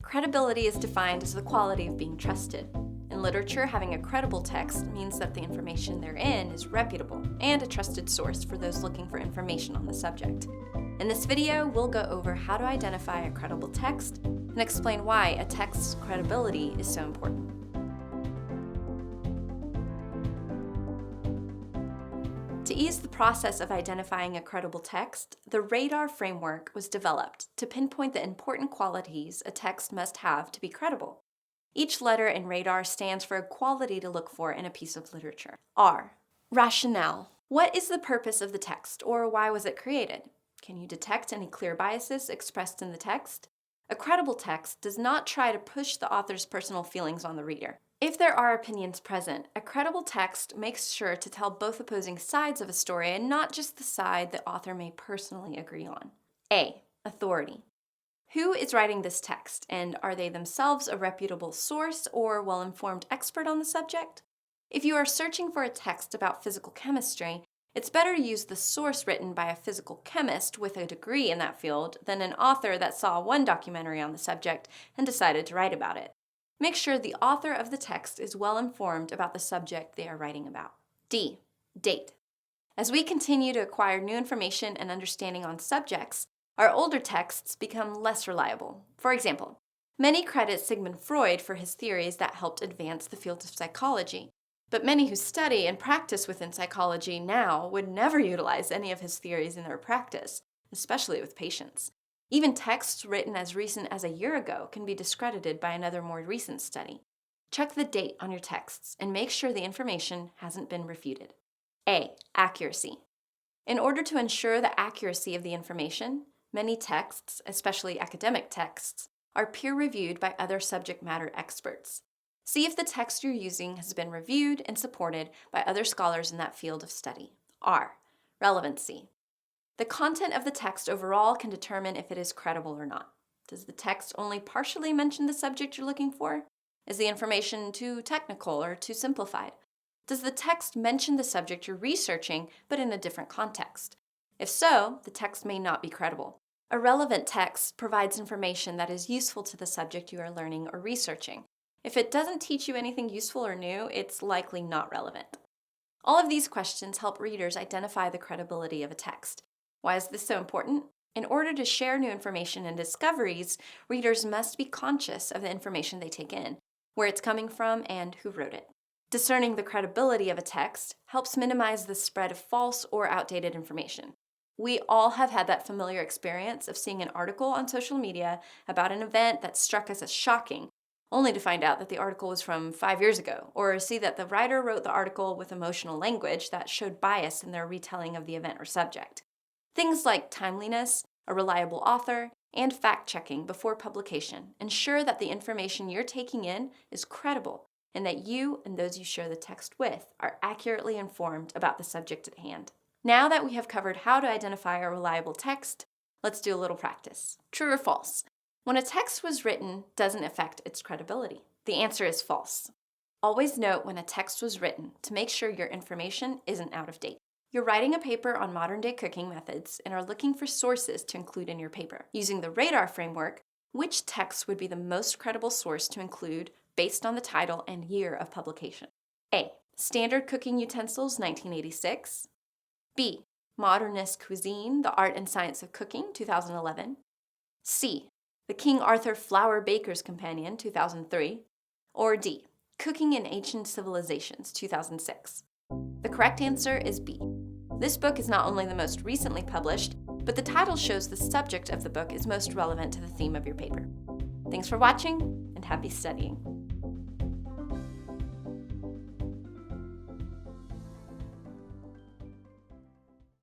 Credibility is defined as the quality of being trusted. In literature, having a credible text means that the information therein is reputable and a trusted source for those looking for information on the subject. In this video, we'll go over how to identify a credible text and explain why a text's credibility is so important. To ease the process of identifying a credible text, the RADAR framework was developed to pinpoint the important qualities a text must have to be credible. Each letter in RADAR stands for a quality to look for in a piece of literature. R. Rationale. What is the purpose of the text, or why was it created? Can you detect any clear biases expressed in the text? A credible text does not try to push the author's personal feelings on the reader. If there are opinions present, a credible text makes sure to tell both opposing sides of a story and not just the side the author may personally agree on. A. Authority. Who is writing this text, and are they themselves a reputable source or well-informed expert on the subject? If you are searching for a text about physical chemistry, it's better to use the source written by a physical chemist with a degree in that field than an author that saw one documentary on the subject and decided to write about it. Make sure the author of the text is well informed about the subject they are writing about. D. Date. As we continue to acquire new information and understanding on subjects, our older texts become less reliable. For example, many credit Sigmund Freud for his theories that helped advance the field of psychology. But many who study and practice within psychology now would never utilize any of his theories in their practice, especially with patients. Even texts written as recent as a year ago can be discredited by another more recent study. Check the date on your texts and make sure the information hasn't been refuted. A. Accuracy. In order to ensure the accuracy of the information, many texts, especially academic texts, are peer-reviewed by other subject matter experts. See if the text you're using has been reviewed and supported by other scholars in that field of study. R. Relevancy. The content of the text overall can determine if it is credible or not. Does the text only partially mention the subject you're looking for? Is the information too technical or too simplified? Does the text mention the subject you're researching, but in a different context? If so, the text may not be credible. A relevant text provides information that is useful to the subject you are learning or researching. If it doesn't teach you anything useful or new, it's likely not relevant. All of these questions help readers identify the credibility of a text. Why is this so important? In order to share new information and discoveries, readers must be conscious of the information they take in, where it's coming from, and who wrote it. Discerning the credibility of a text helps minimize the spread of false or outdated information. We all have had that familiar experience of seeing an article on social media about an event that struck us as shocking, only to find out that the article was from 5 years ago, or see that the writer wrote the article with emotional language that showed bias in their retelling of the event or subject. Things like timeliness, a reliable author, and fact-checking before publication ensure that the information you're taking in is credible and that you and those you share the text with are accurately informed about the subject at hand. Now that we have covered how to identify a reliable text, let's do a little practice. True or false? When a text was written doesn't affect its credibility. The answer is false. Always note when a text was written to make sure your information isn't out of date. You're writing a paper on modern-day cooking methods and are looking for sources to include in your paper. Using the RADAR framework, which text would be the most credible source to include based on the title and year of publication? A. Standard Cooking Utensils, 1986. B. Modernist Cuisine, The Art and Science of Cooking, 2011. C. The King Arthur Flour Baker's Companion, 2003. Or D. Cooking in Ancient Civilizations, 2006. The correct answer is B. This book is not only the most recently published, but the title shows the subject of the book is most relevant to the theme of your paper. Thanks for watching, and happy studying.